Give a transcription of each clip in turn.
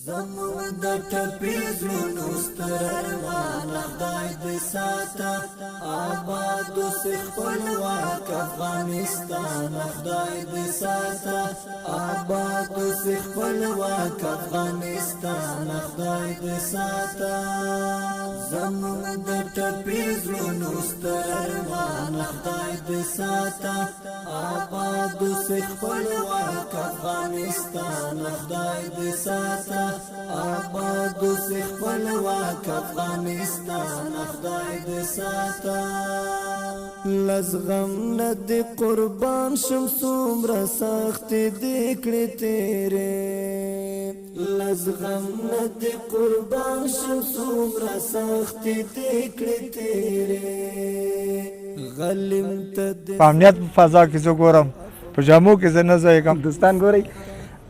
زمون د ټپې زړونو ستر ارمان خدای دې ساته آباد اوسې خپلواک افغانستان خدای دې ساته آباد اوسې خپلواک افغانستان خدای دې ساته زمون د ټپې زړونو ستر ارمان خدای دې ساته آباد اوسې خپلواک افغانستان خدای دې ساته آباد اوسې خپلواک افغانستان خدای دې ساته لزغم نه دې قربان شم څومره سختې دې کړې تېرې لزغم نه دې قربان شم څومره سختې دې کړې تېرې غلیم ته په امنیت فضا کې زه ګورم په جامو کې زه نه ځایږم دوستان ګورئ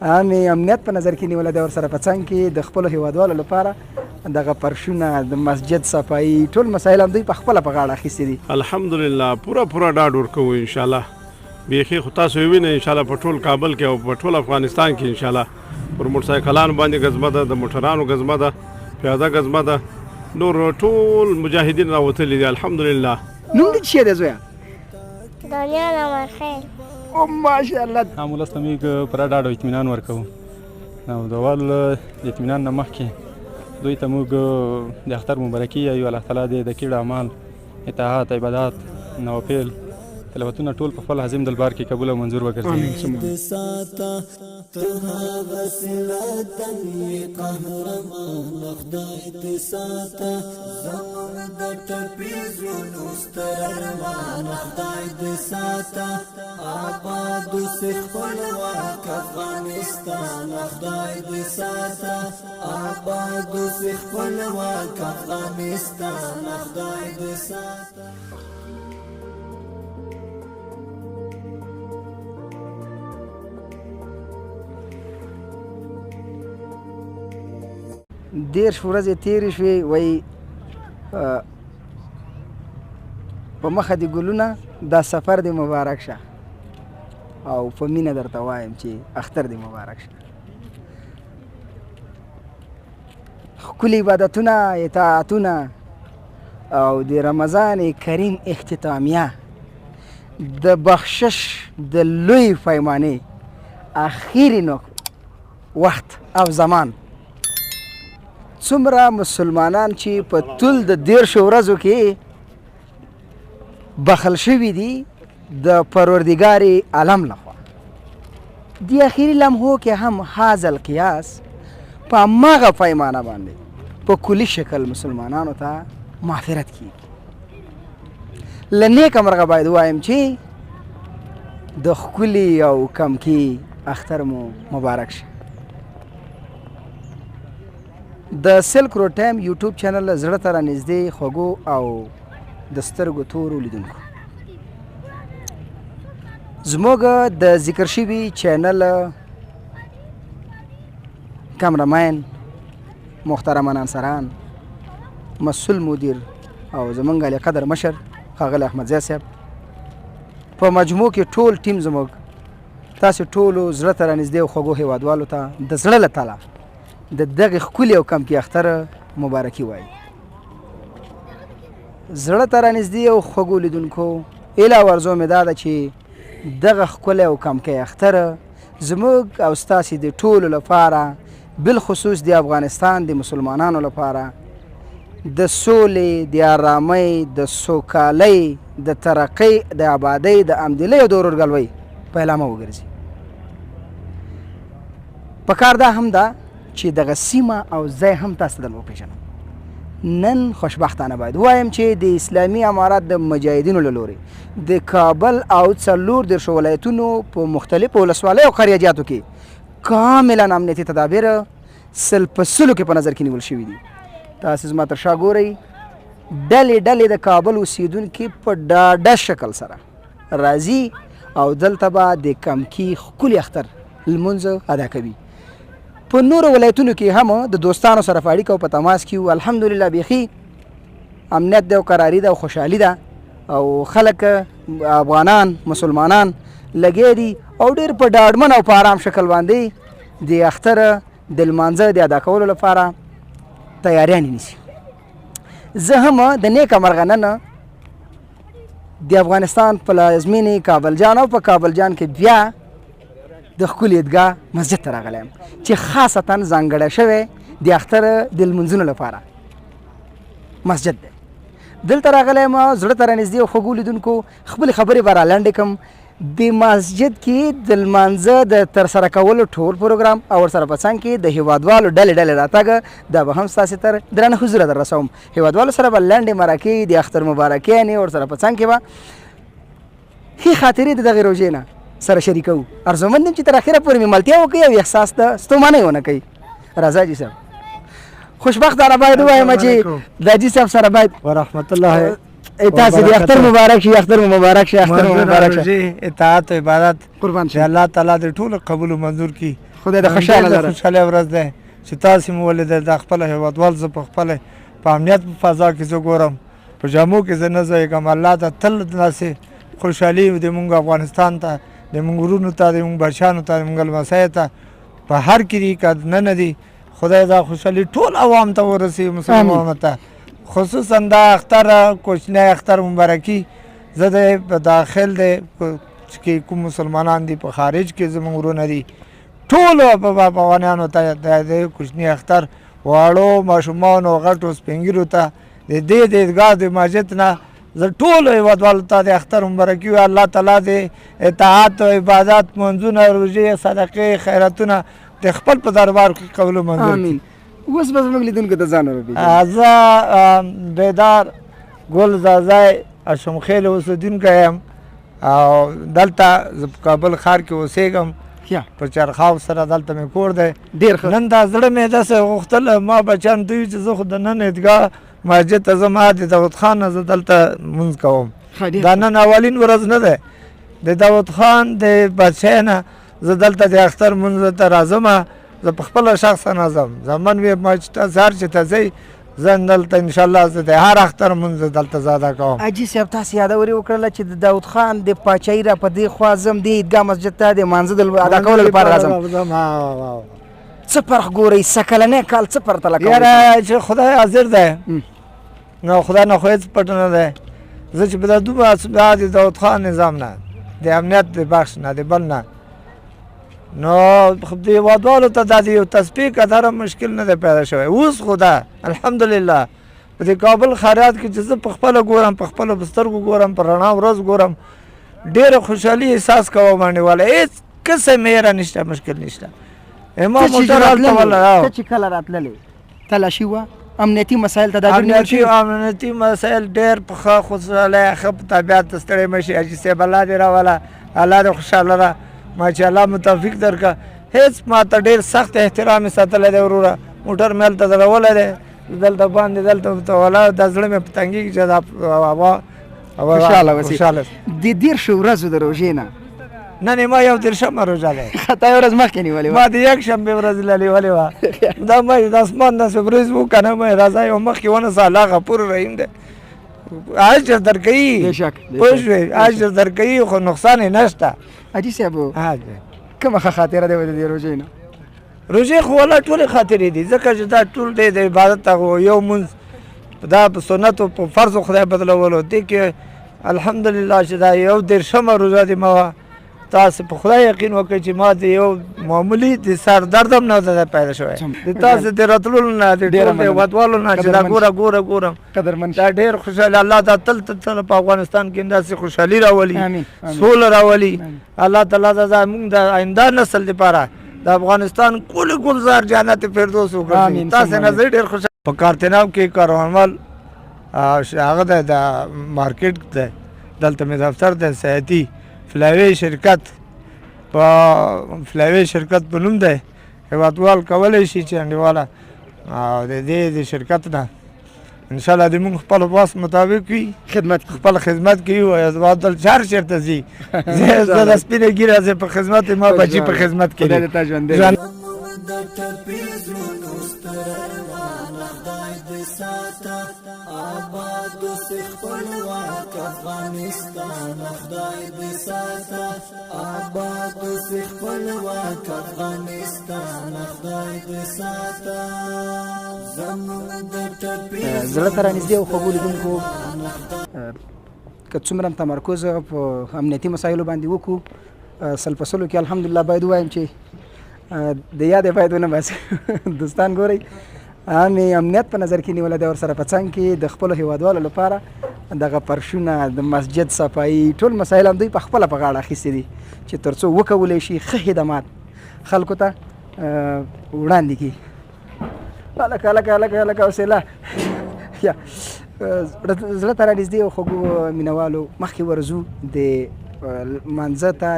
عامې امنیت په نظر کې نیولی دی ورسره په څنګ کې د خپلو هیوادوالو لپاره دغه پرشونه د مسجد صفایي ټول مسایل هم دوی په خپله په غاړه اخیستي دي الحمدلله پوره ډاډ ورکوو انشاءالله بیخي خو تاسو یې وینئ انشاءالله په ټول کابل کې او په ټول افغانستان کې انشاءالله پر موټرسایکلانو باندې ګزمه ده د موټرانو ګزمه ده پیاده ګزمه ده نور ټول مجاهدین راوتلي دي الحمدلله نوم دې څه دی زویه دنیا نمرخیل او ماشاءالله ولس ته موږ پوره ډاډ او اطمینان ورکوو او د اول اطمینان نه مخکې دوی ته موږ د اختر مبارکي یو الله تعالی دې د کیړ اعمال اطاعت عبادات نوافل تلاوتونه ټول په خپل عظیم دربار کې قبول او منظور وګرځي تهغه سلطن قهرمان خدای دې ساته زمون د ټپې زړونو ستر ارمان خدای دې ساته آباد اوسې خپلواک افغانستان خدای دې ساته آباد اوسې خپلواک افغانستان خدای دې ساته دېرش ورځې تېرې شوې وایي په مخه دې ګلونه دا سفر دې مبارک شه او په مینه درته وایم چې اختر دې مبارک شه ښکلي عبادتونه اطاعتونه او د رمضان کریم اختتامیه د بخشش د لوی پیمانې اخیری وخت او زمان څومره مسلمانان چې په طول د 13 ورځو کې بخل شوي دي د پروردګار عالم لخوا د اخیری لمحو کې هم هاذا القیاس په هماغه پیمانه باندې په کلي شکل مسلمانانو ته مغفرت کیږي له نیکه مرغه باید ووایم چې د ښکلي او کمکي اختر مو مبارک شه د سلک روډ ټایم یوټیوب چینل زړه ته رانږدې خوږو او د سترګو تورو لیدونکو زموږ د ذکر شوي چینل کامرمین محترم انصاران مسؤل مدیر او زمونږ علی قدر مشر ښاغلی احمدزی صاحب په مجموع کې ټول ټیم زموږ تاسې ټولو زړه ته رانږدې او خوږو هیوادوالو ته د زړه له تله د دغه ښکلي او کمکي اختر مبارکي وایي زړه ته رانږدې او خوږو لیدونکو ایله او ارزو مې دا ده چې دغه ښکلی او کمکی اختر زموږ او ستاسې د ټولو لپاره بالخصوص د افغانستان د مسلمانانو لپاره د سولې د آرامۍ د سوکالۍ د ترقۍ د آبادۍ د امدلۍ او د ورورګلوۍ پیلامه وګرځي پکار دا هم ده چې دغه سیمه او ځای هم تاسو ته وپېژنم نن خوشبختانه باید وایم چې د اسلامي امارات د مجاهدینو له لورې د کابل او 14 ولایتونو په مختلفو ولسوالیو او قریهجاتو کې کاملا امنیتي تدابیر سل په سلو کې په نظر کې نیول شوي دي تاسې زما تر شا ګورئ ډلې د کابل اوسیدونکي په ډاډه شکل سره راځي او دلته به د کمکي ښکلي اختر لمونځ ادا کوي په نورو ولایتونو کې هم د دوستانو سره په اړیکه او په تماس کې الحمدلله بیخي امنیت دی او قراري ده او خوشحالي ده او خلک افغانان مسلمانان لګیا دي او ډېر په ډاډمن او په ارام شکل باندې د اختر د لمانځه د ادا کولو لپاره تیاریانې نیسي. زه هم د نیکه مرغه نن د افغانستان په پلازمینې کابل جان او په کابل جان کې بیا د ښکلي عیدګاه مسجد ته راغلی یم چې خاصتا ځانګړی شوی د اختر د لمونځونو لپاره مسجد دی. دلته راغلی یم، زړه ته رانږدې او خوږو لیدونکو خپلې خبرې به رالنډې کړم. د مسجد کې د لمانځه د ترسره کولو ټول پروګرام او ورسره په څنګ کې د هیوادوالو ډلې ډلې راتګ دا به هم ستاسې تر درانه حضوره در رسوم. هیوادوالو سره به لنډې مرکې د اختر مبارکیانې ورسره په څنګ کې به ښې خاطرې د دغې روژې نه سره شریکوو. ارزومند یم چې تر اخره پورې مې ملتیا وکړي او احساس د ستومانۍ ونه کوي. راځه جي صاحب، خوشبختانه باید ووایم چې د جي صاحب سره باید ورحمت الله تاسې د اختر مبارک شي، اختر مو مبارک شي، اختر مو مبارک شي. اطاعت او عبادت قربان چې شي. الله تعالی دې ټول قبول او منظور کړي. خدای د خوشحاله لره. خوشحاله ورځ ده چې تاسې مو ولیدل. د خپل هیوادوال زه په خپل په امنیت په فضا کې زه ګورم، په جامو کې زه نه ځایږم. الله ته تل داسې خوشحالي د مونږ افغانستان ته، د مونږ ورونو ته، د مونږ بچیانو ته، د مونږ لمسیو ته په هر کې دي که نه دي. خدای دا خوشحالي ټول عوام ته ورسي، مسلمانانو ته خصوصا دا اختر کوچنی اختر مبارکي زه د په داخل د چې کوم مسلمانان دي په خارج کې زموږ ورونه دي ټولو په افغانانو ته د کوچني اختر واړو ماشومانو غټو سپین ږیرو ته د دې د عیدګاه د مسجد نه زه ټولو هیوادوالو ته د اختر مبارکي وایي. الله تعالی د اطاعت او عبادت منځونه، روژې، صدقې، خیراتونه د خپل په دربار کې قبول او منظور کړي. اوس به زموږ لیدونکو ته ځان زه بیدار ګل زازای اشمخیل اوسېدونکی یم او دلته زه په کابل ښار کې اوسېږم، په چرخاو سره دلته مې کور دی. ډېر ښه. نن دا زړه مې داسې غوښتل ما بچیانو ته وي چې زه خو د نن عیدګاه مسجد ته ځم، د داود خان نه زه دلته لمونځ کوم. دا نن اولین ورځ نه دی د داود خان د بچی نه زه دلته د اختر لمونځ ته راځم. زه په خپله شخصا نه ځم، زمن وي ما چې تاسې هر چې ته ځئ زه دلته انشاءالله زه د هر اختر لمونځ دلته زه ادا کوم. حاجي صاحب تاسې یادورې وکړله چې د داود خان د پاچاهي را په دې خوا ځم د عیدګاه مسجد ته د لمانځه د ادا کولو لپاره راځم. څه فرق ګورئ سکلنی کال څه پرتله کوئ؟ یاره چې خدای حاضر دی نو خدای نه خو هېڅ پټ نه دی. زه چې په دا دومره د داود خان نظام نه د امنیت د بخش نه د بل نه نو د هیوادوالو ته دا د یو تصفیې قدره مشکل نه دی پیدا شوی. اوس خو دا الحمدلله په دې کابل ښاریات کې چې زه په خپله ګورم، په خپلو سترګو ګورم، په رڼا ورځ ګورم، ډېره خوشحالي احساس کوم باندې والا هېڅ قسم یېره نشته، مشکل نشته. ما موټر هلته ولا ته چې کله راتللې تلاشي وه امنیتي مسایل تدابیر نیول شوي؟ امنیتي مسایل ډېر په ښه خوشحالۍ ښه په طبیعت ته ستړی مه شي. حاجي صاحب الله دې راوله، الله دې خوشحاله را، ما چې الله متوفیق درکړه. هېڅ ما ته ډېر سخت احترام یې ساتلی دی وروره. موټر مې هلته درولی دی دلته باندې دلته ولا دا زړه مې په تنګېږي چې دا هوا خوشحاله وسي. د 13 ورځو د روژې نه نن ما یو 13مه روژه دی، خطا یو ورځ مخکې نیولې وه. ما د یکشنبې ورځ نیولې وه. دا مې د اسمان داسې ورځ و که نه مې راځه یو مخکې ونیسه. الله غفور رحیم دی، اجر درکوي، پوه شوې، اجر درکوي خو نقصان یې نشته. حاجي صاحب کومه ښه خاطره دی د دې روژې نه؟ روژې خو والله ټولې خاطرې دي ځکه چې دا ټول دی د عبادت یو مونځ دا په سنتو په فرضو خدای بدلولو دې کې الحمدلله چې دا یو 13مه روژه دې ما تاسې په خدای یقین وکړئ چې ما د یو معمولي د سر درد هم نه پیدا شوی د تاسې د راتللو نه د ټول د هیوادوالو نه چې دا ګورم دا ډېر خوشحالي. الله دا تل په افغانستان کې داسې خوشحالي راولي، سوله راولي. الله تعالی دا زموږ د آینده نسل لپاره د افغانستان کل ګلزار جنت فردوس وکړي. تاسې نه زه ډېر خوشحاله. په کارتناب کې کاروانوال هغه دی د مارکیټ دی، دلته مې دفتر دی صحتي فلاوی شرکت په فلاوی شرکت په نوم دی. هیوادوال کولی شي چې انډیواله د دې د شرکت نه انشاءالله د موږ خپل واس مطابق وي خپل خدمت کوي. هیوادوال هر چېرته ځي زه د سپینې ږیره زه په خدمت ما بچي په خدمت کې آباد اوسې خپلواک افغانستان خدای دې ساته آباد اوسې خپلواک افغانستان خدای دې ساته زموږ د ټپې زړه ته رانږدې او خوږو لیدونکو که څومره هم تمرکز په امنیتي مسایلو باندې وکړو سل په سلو کې الحمدلله باید ووایم چې د یادې باید ونه باسي دوستان ګورئ عامې امنیت په نظر کې نیولی دی ورسره په څنګ کې د خپلو هیوادوالو لپاره دغه پرشونه د مسجد صفایي ټول مسایل هم دوی په خپله په غاړه اخیستي دي چې تر څو وکولی شي ښه خدمات خلکو ته وړاندې کړي هلکه حوصله یا زړه ته رانږدې او خوږو مینهوالو مخکې ورځو د مانځه ته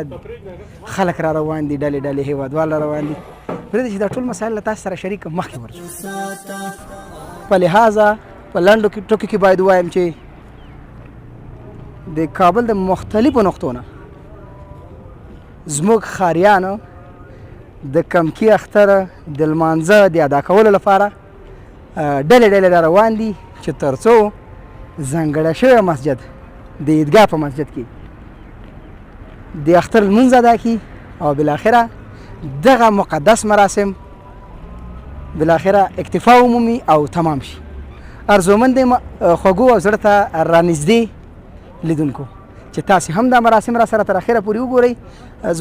خلک را روان دي ډلې ډلې هیوادوال را روان دي پرېږدئ چې دا ټول مسایل له تاسو سره شریک مخکې ورځو په لحاظه په لنډو ټکو کې باید ووایم چې د کابل د مختلفو نقطو نه زموږ ښاریانو د کمکي اختر د لمانځه د ادا کولو لپاره ډلې ډلې را روان دي چې تر څو ځانګړی شوی مسجد د عیدګاه په مسجد کې د اختر لمونځ ادا کړي او بالاخره دغه مقدس مراسم بالاخره اکتفا ومومي او تمام شي ارزومند یم خوږو او زړه ته رانږدې لیدونکو چې تاسې هم دا مراسم را سره تر اخره پورې وګورئ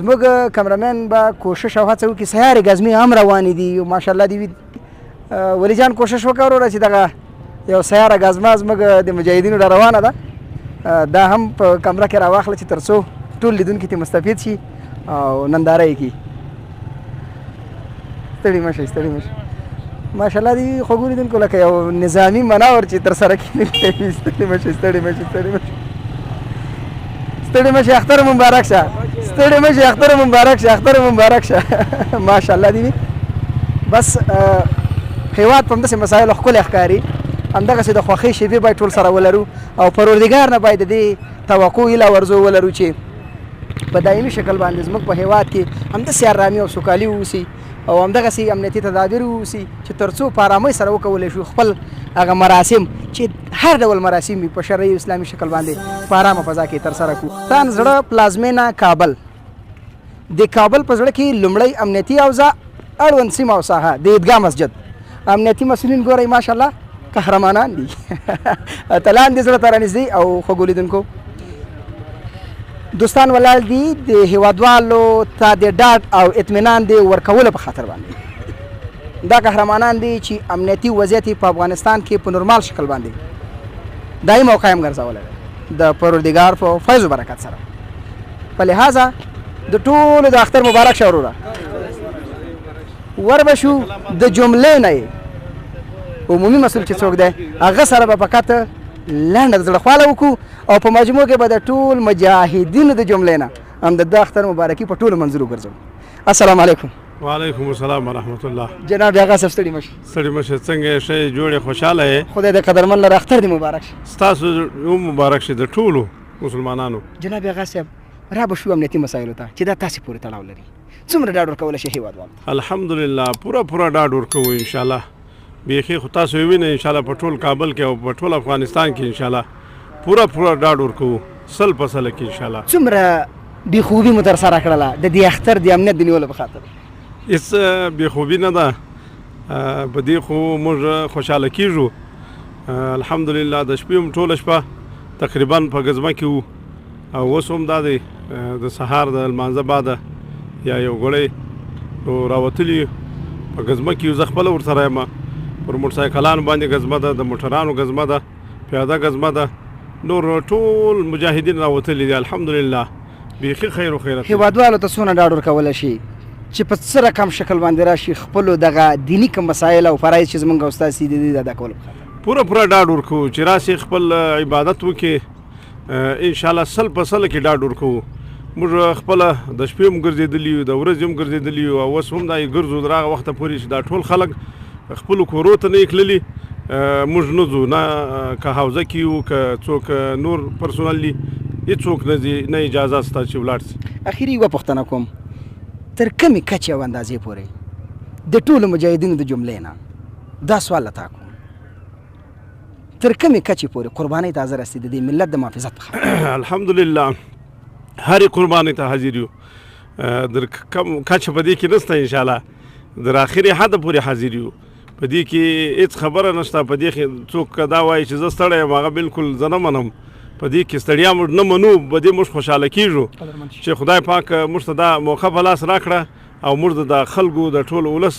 زموږ کمرمین به کوشش او هڅه وکړي سیارې ګزمې هم روانې دي ماشاءالله دې وي ولی جان کوشش وکړه وروره چې دغه یو سیاره ګزمه زموږ د مجاهدینو را روانه ده دا هم په کمره کې راواخله چې تر څو ټول لیدونکي ترې مستفید شي او ننداره یې کړي ستړي مه شئ ماشاءالله دې خوږو لیدونکو لکه یو نظامي مناور چې تر سره کېدلی ستړي مه شئ اختر مبارک شه اختر مبارک شه ماشاءالله دې وي بس هیواد په همداسې مسایلو ښکلی ښکاري همدغسې د خوښۍ شیبې باید ټول سره ولرو او پروردګار نه باید د دې توقع هیله ورزو ولرو چې په دایمي شکل باندې زموږ په هیواد کې همداسې ارامي او سوکالي واوسي او همدغسې امنیتي تدابیر واوسي چې تر څو په ارامۍ سره وکولی شو خپل هغه مراسم چې هر ډول مراسم وي په شرعي اسلامي شکل باندې په ارامه فضا کې ترسره کړو تان زړه پلازمینه کابل د کابل په زړه کې لومړی امنیتي اوضاع اړوند سیمه او ساحه د عیدګاه مسجد امنیتي مسؤلین ګورئ ماشاءالله قهرمانان دي اتلان دي زړه ته رانږدې او خوږو لیدونکو دوستان ولاړ دي د هیوادوالو ته د ډاډ او اطمینان د ورکولو په خاطر باندې دا قهرمانان دي چې امنیتي وضعیت په افغانستان کې په نورمال شکل باندې دایمي او قایم ګرځولی د پروردګار په فیض و برکت سره په لحاظه د ټولو د اختر مبارک شه وروره ور به شو د جملې نه عمومي مسؤل چې څوک دی هغه سره به فقط لنډه د زړه خواله وکړو او په مجموع کې به د ټول مجاهدینو د جملې نه هم د اختر مبارکي په ټولو منظور وګرځو السلام علیکم وعلیکم السلام ورحمت الله جناب آغا صاحب ستړي مه شئ څنګه یې ښه جوړې خوشحاله یې خدای د قدرمن لره اختر دې مبارک شي ستاسو هم مبارک شي د ټولو مسلمانانو جناب آغا صاحب را به شو امنیتي مسایلو ته چې دا تاسې پورې تړاو لري څومره ډاډ ورکولی شي هیوادوالو الحمدلله پوره ډاډ ورکوو انشاءالله بیخي خو تاسو ووینئ انشاءالله په ټول کابل کې او په ټول افغانستان کې انشاءالله پوره ډاډ ورکوو 100% کې انشاءالله څومره بېخوبي مو ترسره کړله د دې اختر د امنیت د نیولو په خاطر هېڅ بېخوبي نه ده په دې خو موږ خوشحاله کېږو الحمدلله د شپې هم ټوله شپه تقریبا په ګزمه کې وو او اوس هم دا دی د سهار د لمانځه بعده یا یو ګړی راوتلي په ګزمه کې یو زه خپله ورسره یم پر موټرسایکلانو باندې ګزمه ده د موټرانو ګزمه ده پیاده ګزمه ده نور ټول مجاهدین راوتلي دي الحمدلله بیخي خیر و خیرت هیوادوالو ته څونه ډاډ ورکولی شي چې په څه رقم شکل باندې راشي خپلو دغه دیني کوم مسایل او فرایض چې زموږ او ستاسې دي د دې د ادا کولو په خاطر پوره ډاډ ورکوو چې راسي خپل عبادت وکړي انشاءالله 100% کې ډاډ ورکوو موږ خپله د شپې هم ګرځېدلي یو د ورځې هم ګرځېدلي یو او اوس هم دا یې ګرځو تر هغه وخته پورې چې دا ټول خلک خپلو کورو ته نه یې تللي موږ نه ځو نه که حوزه کې یو که څوک نور پرسونل دي هېڅوک نه ځي نه اجازه شته چې ولاړ شي اخري یوه پوښتنه کوم تر کمې کچې او اندازې پورې د ټولو مجاهدینو د جملې نه دا سوال له تا کوم تر کومې کچې پورې قربانۍ ته حاضر یاستئ د دې ملت د محافظت په خاطر؟ الحمدلله هرې قربانۍ ته حاضر یو، در کم کچه په دې کې نشته، انشاءالله در آخري حد پورې حاضر یو. په دې کې هېڅ خبره نشته. په دې کې څوک دا وایي چې زه ستړی یم، هغه بالکل زه نه منم. په دې کې ستړیا موږ نه منو، په دې موږ خوشحاله کېږو چې خدای پاک موږ ته دا موقع په لاس راکړه او موږ د خلکو د ټول ولس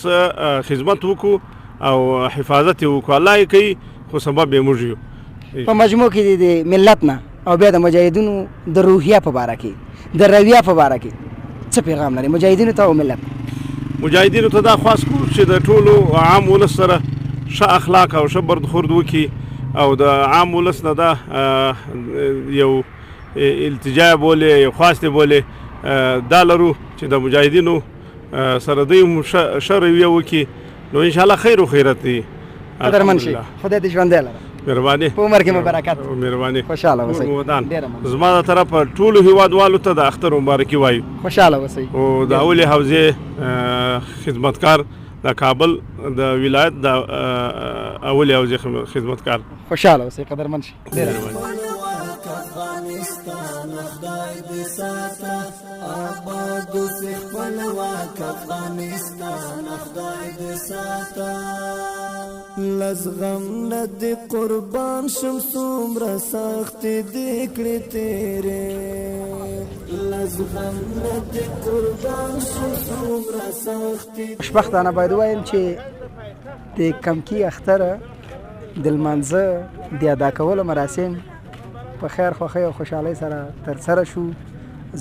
خدمت وکړو او حفاظت یې وکړو. الله یې کوي خو سبب یې موږ یو. په مجموع کې د ملت نه او بیا د مجاهدینو د روحیه په باره کې د رویه په باره کې څه پیغام لري مجاهدینو ته او ملت؟ مجاهدینو ته دا خواست کوو چې د ټولو عام ولس سره ښه اخلاق او ښه برخورد وکړي او د عام ولس نه دا یو التجا بولې یو خواست بولې دا لرو چې د مجاهدینو سره دوی ښه رویه وکړي، نو انشاءالله خیر و خیرت دی. قدرمن شي، خدای دې ژوندی لره، مهرباني په عمر کې مو برکت، مهرباني، خوشحاله اوسئ. زما د طرفه ټولو هیوادوالو ته د اختر مبارکي وایو، خوشحاله اوسئ. او د اولې حوزې خدمتکار د کابل د ولایت د اولې حوزې خدمتکار، خوشحاله اوسئ. قدرمن شي، ډېره افغانستان خدای دې ساته، آباد اوسې خپلواک افغانستان خدای دې ساته. لزغم نه دې قربان شم څومره سختې دې کړې تېرې، لزغم نه دې قربان شم څومره سختې. خوشبختانه باید ووایم چې د کمکي اختر د لمانځه د ادا کولو مراسم په خیر خوښۍ او خوشحالۍ سره ترسره شو.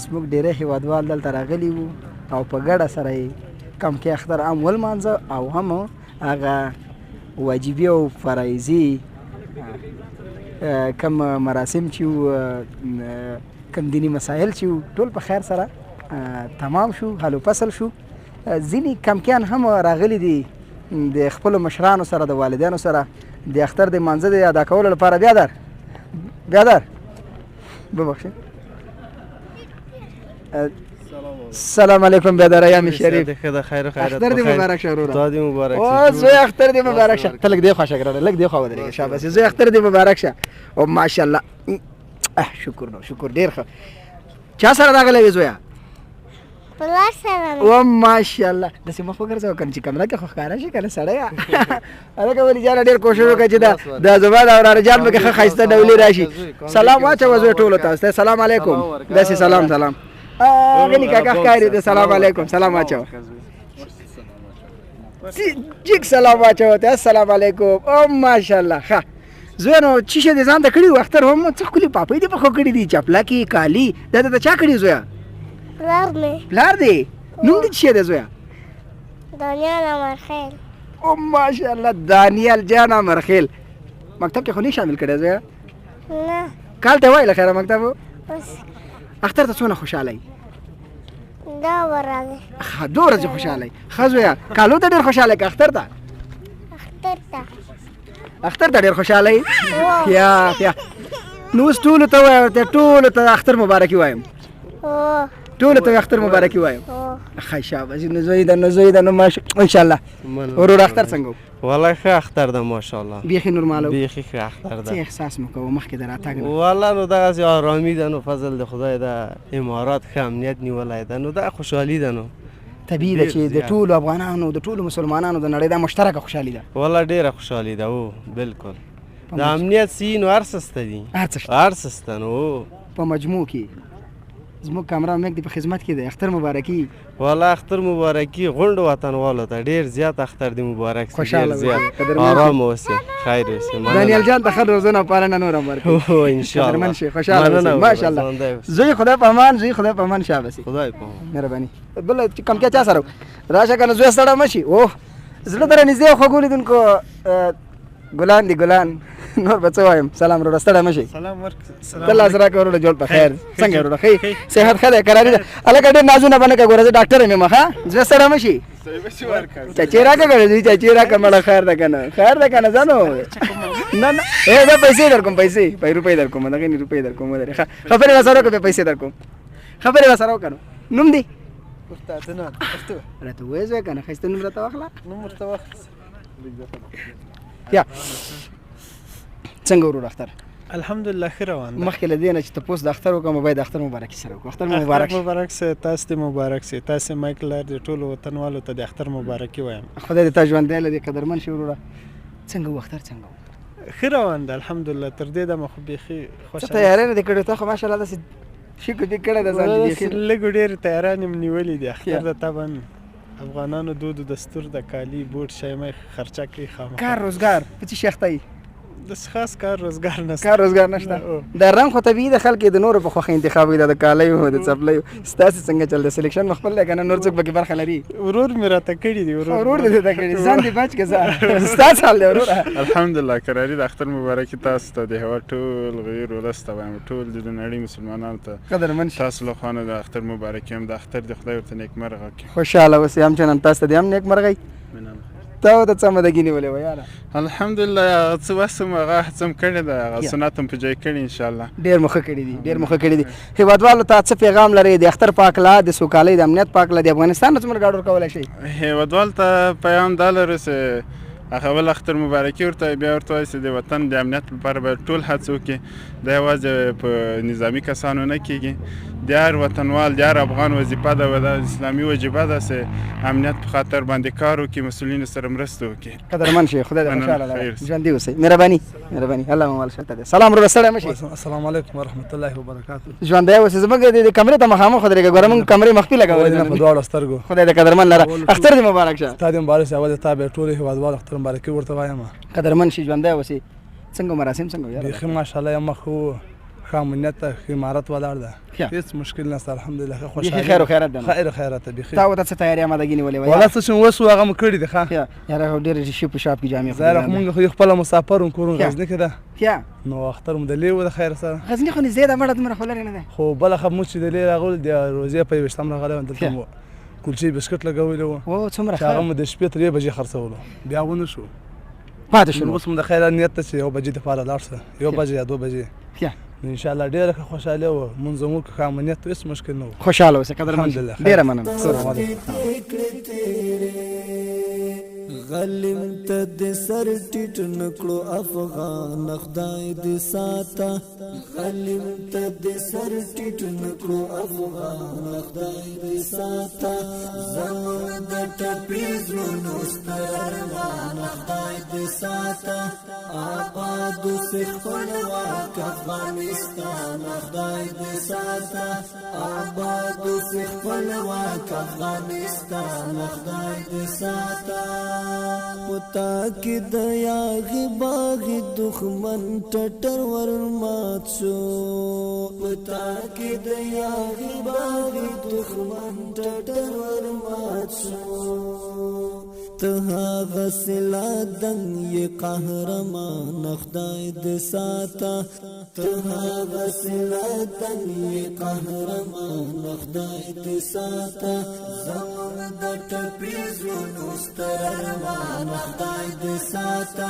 زموږ ډېری هیوادوال دلته راغلي وو او په ګډه سره یې کمکي اختر هم ولمانځه او هم هغه واجبي او فرایضي کم مراسم چې کم دینی مسایل چې ټول په خیر سره تمام شو، حل و فصل شو. ځینې کمکیان هم راغلي دي د خپلو مشرانو سره د والدینو سره د اختر د لمانځه د ادا کولو لپاره. بیادر ببخشید. سلام علیکم بیادر ایام شریف. اختر دې مبارک شه وروره. تا دې مبارک شه. او زوی اختر دې مبارک شه. ته لږ دې خوا شه ګرانه، لږ دې خوا ودرېږه. شاباسي زوی اختر دې مبارک شه. او ماشاءالله شکر نو شکر، ډېر ښه. چا سره راغلی وې زویه؟ پلار سره او ماشاءالله. داسې مخ وګرځوه که نه چې کمره کې خو ښکاره شي که نه سړیه. هلکه ولي جانه ډېر کوشش وکړه چې دا زما د وراره جان پکې ښه ښایسته ډولې راشي. سلام واچوه زوی ټولو ته. سلام علیکم. داسې سلام سلام. غني کاکا ښکاري دی. سلام علیکم. سلام واچوه. جګ سلام واچوه ته. السلام علیکم. او ماشاءالله. ښه زوی نو چې شی دې ځان ته کړي و اختر هم څه ښکلې پاپۍ دې په خو کړي دي، چپلکې کالي دا د چا کړي زویه؟ پلار مې. پلار دی؟ نوم دې څه شی دی زویه؟ دانیال امرخیل. او ماشاءالله دانیال جان امرخیل. مکتب کې خو نه شامل کړی زویه؟ نه. کال ته وایي له خیره مکتب و؟ اوس اختر ته څونه خوشحاله یې؟ دا ورځې. ښه دوه ورځې خوشحاله یې. ښه زویه کالو ته ډېر خوشحاله یې که اختر ته؟ اختر ته. اختر ته ډېر خوشحاله یې؟ ښه نو اوس ټولو ته وایه، ټولو ته اختر مبارکي وایم. ټولو ته اختر مبارکي وایم. ښه شاباسي. نو زوی ده، نو زوی ده، نو انشاءالله. ورور اختر څنګه و؟ والله ښه اختر ده ماشاءالله، بیخي نورمال و. بیخي ښه اختر ده. څه احساس مو کوه مخکې د راتګ نه؟ والله نو دغسې آرامي ده، نو فضل د خدای ده، امارات ښه امنیت نیولی ده، نو دا خوشحالي ده. نو طبیعي ده چې د ټولو افغانانو د ټولو مسلمانانو د نړۍ دا مشترکه خوشحالي ده. والله ډېره خوشحالي ده. او بالکل د امنیت سی نو هر څه شته دي، هر څه شته. نو په مجموع کې زموږ کامرا مېک دی په خدمت کې دی. اختر مبارکي. والله اختر مبارکي غونډو وطنوالو ته ډېر زیات اختر دې مبارک سي. خوشحاله اوسئ، آرام اوسئ، خیر اوسئ. دانیال جان ته ښه روزنه او پالنه نور هم ورکړي. انشاءالله. قدرمن شي، خوشحاله اوسئ. ماشاءالله. زوی خدای په امان، زوی خدای په امان. شاباسي. خدای په امان. مهرباني. بل کم کې چا سره راشه کنه زوی ستړی مشي. اوه زړه در نږدې خوږو لیدونکو ګلان دي ګلان. نور به څه وایم؟ سلام وروره، ستړی مشي. سلام ورک. الله سره که وروره جوړ په خیر. څنګه وروره ښه صحت ښه دی کراري ده؟ هلکه ډېر نازونه به نه کوه ګوره زه ډاکټر یم ښه زړه ستړی مشي. چچې راکړه ګوره دوی چچې راکړه مړه خیر ده که نه؟ خیر ده که نه ځه نو. نه نه زه پیسې در کوم، پیسې روپۍ در کوم، دغې روپۍ در کوم. ودرې ښه خبرې راسره وکړه، پیسې در کوم. خبرې راسره وکړه. نوم دی؟ راته ووایه زوی که نه ښایسته نوم راته واخله. یا څنګه ورور اختر الحمدلله ښه روان ده. مخکې له دې نه چې تپوس د اختر وکړم باید د اختر مبارکي سره وکړو. اختر مو مبارک اختر مبارک سه. تاسو ته مبارک سه. تاسو مایک لر د ټولو وطنوالو ته د اختر مبارکي وایم. خدای دې تا ژوندی لري قدرمن شي وروره. څنګه و اختر څنګه و؟ ښه روان ده الحمدلله. تر دې دمه خو بیخي څه خوشحاله تیاری نه دې کړې؟ ته خو ماشاءالله داسې شیکو دې کړی ده ځان دې بیخي. لږ ډېر تیاران یم نیولي دي. اختر د طبعا افغانانو دود و دستور د کالي بوټ شیمه خرچه کړي خامخا. کار روزګار په څه شي اخته یې؟ داسې خاص کار روزګار نشته. کار روزګار نشته. د رنګ خو طبیعي د خلک د نورو په خوښه انتخاب وي د کالیو د څپلیو. ستاسې څنګه چل د سلیکشن مو خپل دی که نه نور څوک پکې برخه لري؟ ورور مې راته کړي دي. ورور دې ته کړي ځان دې بچ که ځه. ستا څه حال دی وروره؟ الحمدلله کراري د اختر مبارکي تاسو ته د هېواد ټول غیر ولس ته وایم ټول د نړۍ مسلمانانو ته قدرمن شي. تاسو له خوا نه د اختر مبارکي هم د اختر د خدای ورته نیکمرغه کړي. خوشحاله اوسې همچنان تاسو ته دې هم نیکمرغۍ. ته ورته څه مدګي نیولې وه یاره؟ الحمدلله هغه څه وس هم هغه هڅه هم کړې ده هغه سنت هم په ځای کړي انشاءالله. ډېر مو ښه کړي دي ډېر مو ښه کړي دي. هېوادوالو ته څه پیغام لرئ د اختر په هکله د سوکالۍ د امنیت په هکله د افغانستان نه څومره ډاډ ورکولی شئ؟ هېوادوالو ته پیغام دا لرو چې هغه ول اختر مبارکي ورته بیا ورته وایي چې د وطن د امنیت لپاره باید ټول هڅه وکړي. دا یوازې په نظامي کسانو نه کېږي. د هر وطنوال د هر افغان وظیفه ده او د اسلامي وجیبه ده چې امنیت په خاطر باندې کار وکړي مسؤلینو سره مرسته وکړي. قدرمن شي. خدای دې خوشحاله لري. ژوندي اوسئ. مهرباني مهرباني. الله مو مال شته دی. سلام وروره ستړی مه شئ. السلام علیکم ورحمت الله وبرکاته. ژوندی اوسئ. زموږ د کمرې ته مخامخ ودرېږه. ګوره موږ کمرې مخفي لګولې په دي. دواړو سترګو. خدای دې قدرمن لره. اختر دې مبارک شه. ستا دې مبارک شه. اول تا به ټولو هېوادوالو اختر مبارکي ورته وایم. قدرمن شي. ژوندی اوسئ. څنګه مراسم څنګه وي؟ بیخي ماشاءالله یم خو ښه امنیت ته ښه عمارت ولاړ ده. هېڅ مشکل نشته الحمدلله. ښه خوشحالي بیخي خیر و خیرات ده. خیر خیرات ده بیخي. تا ورته څه تیاري امادګي نیولې وه؟ والله څه چې اوس و هغه مو کړي دي ښه. یاره ډېرې شي په شاپ کې جامې ظاهره خو مونږ خو خپله مسافر وم کور غزني کې ده. کیا نو اختر مو د لې و د خیر سره. غزني خو نږدې ده مړه دومره خو لرې نه ده. خو بله خبره مو چې د لې راغلو د روژې په 21 راغلی وم دلته مو کلچې بسکټ لګولي وو. او څومره چې هغه مو د شپې 3 بجې خرڅولو بیا ونه شو پاتې شو. اوس مو د خیر نیت ته چې 1 بجې دپاره لاړ شه 1 بجې یا 2 بجې انشاءالله ډېره ښه خوشحالي وه. مونځ مو وکړو ښه امنیت هېڅ مشکل نه و. خوشحاله اوسئ. قدرمن ډېره مننه. غلیم ته د سر ټیټ نکړو افغان خدای دې ساته. غلیم ته د سر ټیټ نکړو افغان خدای دې ساته. زموږ د ټپي زړونو ستر ارمان خدای دې ساته. آباد اوسې خپلواک افغانستان خدای دې ساته. آباد اوسې خپلواک افغانستان خدای دې ساته. پتا کې د یاغي باغي دښمن ټټر ورمات شو. پتا کې د یاغي باغي دښمن ټټر ورمات شو. ته هغه سلا دنګ یې قهرمان خدای دې ساته. ته هغه سلا دنګ یې قهرمان خدای دې ساته. زموږ د ټپي زړونو ستر ارمان خدای دې ساته.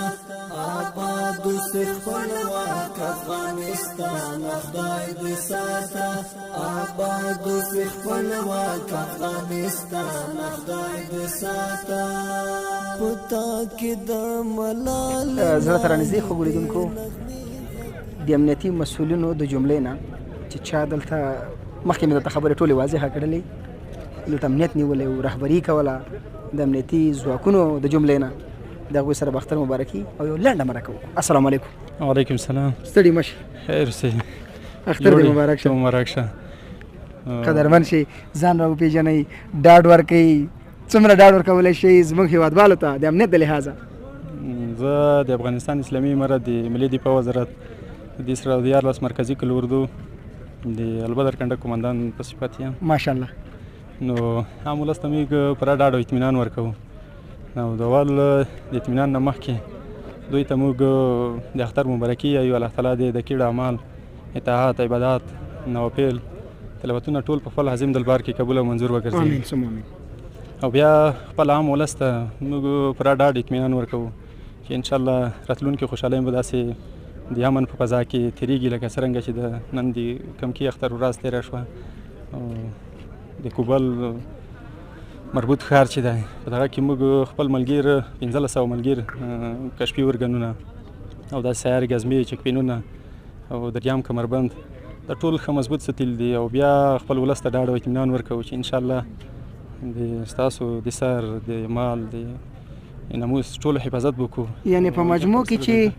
آباد اوسې خپلواک افغانستان خدای دې ساته. آباد اوسې خپلواک افغانستان خدای دې ساته. پتا کې د ملال زړه ته رانږدې خو ګورېدونکو د امنیتي مسؤلینو د جملې نه چې چا دلته مخکې مې درته خبرې ټولې واضحه کړلې. دلته امنیت نیولی و رهبري کوله د امنیتي ځواکونو د جملې نه. د هغوی سره به اختر مبارکي او یو لنډه مرکه وکړو. السلام علیکم. وعلیکم السلام. ستړي مه شئ. خیر اوسئ. اختر دې مبارک شه. مبارک شه. قدرمن شئ. ځان را وپېژنئ. ډاډ ورکوئ. څومره ډاډ ورکولی شئ زموږ هېوادوالو ته د امنیت د لحاظه؟ زه د افغانستان اسلامي امارت د ملي دفاع وزارت د سره 14 مرکزي کل اردو د البدر کنډک قمندان په صفت یم. ماشاءالله. نو عام ولس ته موږ پوره ډاډ او اطمینان ورکوو. نو د اول د اطمینان نه مخکې دوی ته موږ د اختر مبارکي یایو. الله تعالی دې د کیړ اعمال اطاعت عبادات نوافل تلاوتونه ټول په خپل عظیم دربار کې قبول او منظور وګرځي. امین ثم امین. او بیا خپل عام ولس ته موږ پوره ډاډ اطمینان ورکوو چې انشاءالله راتلونکي خوشحالۍ به داسې د امن په فضا کې تېرېږي لکه څرنګه چې د نن د کمکي اختر ورځ تېره شوه. د کوبل مربوط ښار چې دی په دغه کې موږ خپل ملګر 1500 ملګر کشفي ارګنونه او دا سیارې ګزمې چکپینونه او دریام کمربند دا ټول ښه مضبوط ستیل دي او بیا خپل ولس ته ډاډ او اطمینان ورکوو چې انشاءالله د ستاسو د سر د مال د ناموس ټولو حفاظت به وکړو. یعنې په مجموع کې چې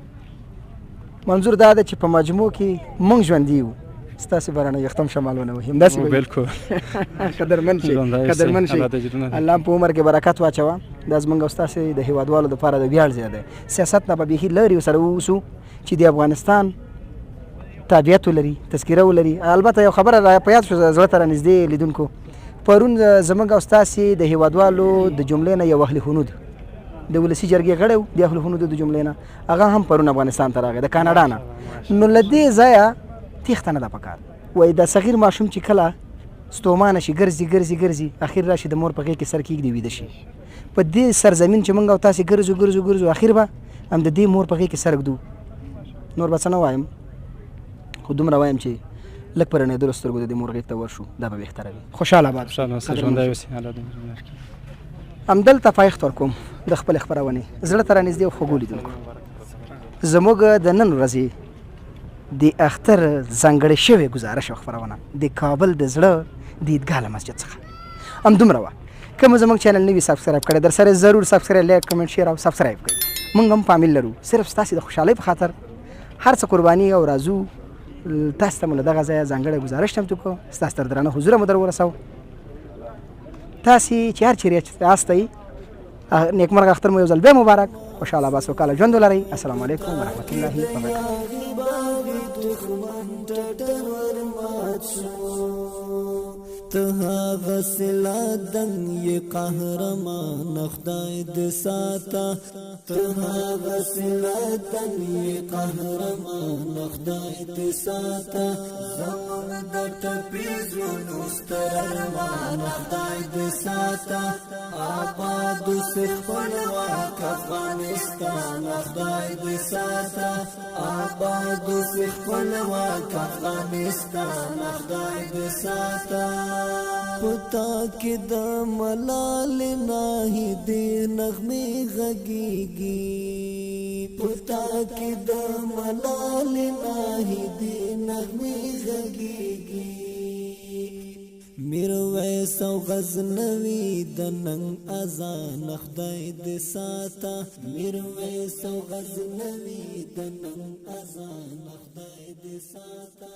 منظور دا ده چې په مجموع کې موږ ژوندي یو، ستاسې برانه یختم شمال ونه وهي، همداسې به بالکل قدرمن شي قدرمن شي. الله په عمر کې برکت واچوه. دا زموږ او ستاسې د هېوادوالو دپاره د ویاړ ځای دی. سیاست نه به بیخي لرې ورسره واوسو چې د افغانستان تابعیت ولري، تذکره ولري. البته یو خبره را په یاد شو زړه ته رانږدې لیدونکو، پرون زموږ او ستاسې د هېوادوالو د جملې نه یو اهل هنود د ولسي جرګې غړی و، د اهل هنودو د جملې نه، هغه هم پرون افغانستان ته راغی د کاناډا نه. نو له دې ځایه تېښته نه ده پکار. وایي دا صغیر ماشوم چې کله ستومانه شي ګرځي ګرځي ګرځي اخر راشي د مور په غېږ کې سر کېږدي ویده شي. په دې سرزمین چې موږ او تاسې ګرځو ګرځو ګرځو اخر به هم د دې مور په غېږ کې سر ږدو. نور به څه نه وایم، خو دومره وایم چې لږ په رڼېدلو سترګو د دې مور غېږ ته ورشو، دا به بهتره وي. خوشحاله آباد ژوندی اوسې. الله دې همدلته پایښت ورکوم د خپلې خپرونې زړه ته رانږدې او خوږو لیدونکو. زموږ د نن ورځې د اختر ځانګړې شوې ګزارش او خپرونه د کابل د زړه د عیدګاه له مسجد څخه همدومره وه. که مو زموږ چینل نه وي سبسکرایب کړی، در سره ضرور سبسکرایب، لایک، کمنټ، شیر او سبسکرایب کړئ. موږ هم فامیل لرو، صرف ستاسې د خوشحالۍ په خاطر هر څه قرباني او راځو. تاسو ته مو له دغه ځایه ځانګړی ګزارش چمتو کړو، ستاسو تر درانه حضوره مو در ورسوو. تاسې چې هر چیرې یاستئ نیکمرغه اختر مو یو ځل بیا مبارک. خوشحاله آباد سوکاله ژوند ولرئ. السلام علیکم ورحمت الله وبرکاته. هغه سلا دنګ یې قهرمان خدای دې ساته، ته هغه سلا دنګ یې قهرمان خدای دې ساته. زموږ د ټپي زړونو ستر ارمان خدای دې ساته. آباد اوسې خپلواک افغانستان خدای دې ساته. آباد اوسې خپلواک افغانستان خدای دې ساته. پتا کې د ملال ناهي دې نغمې غږیږي، پتا کې د ملال ناهي دې نغمې غږیږي. میرویس او غزنوي د ننګ اذان خدای دې ساته. میرویس او غزنوي د ننګ اذان خدای دې ساته.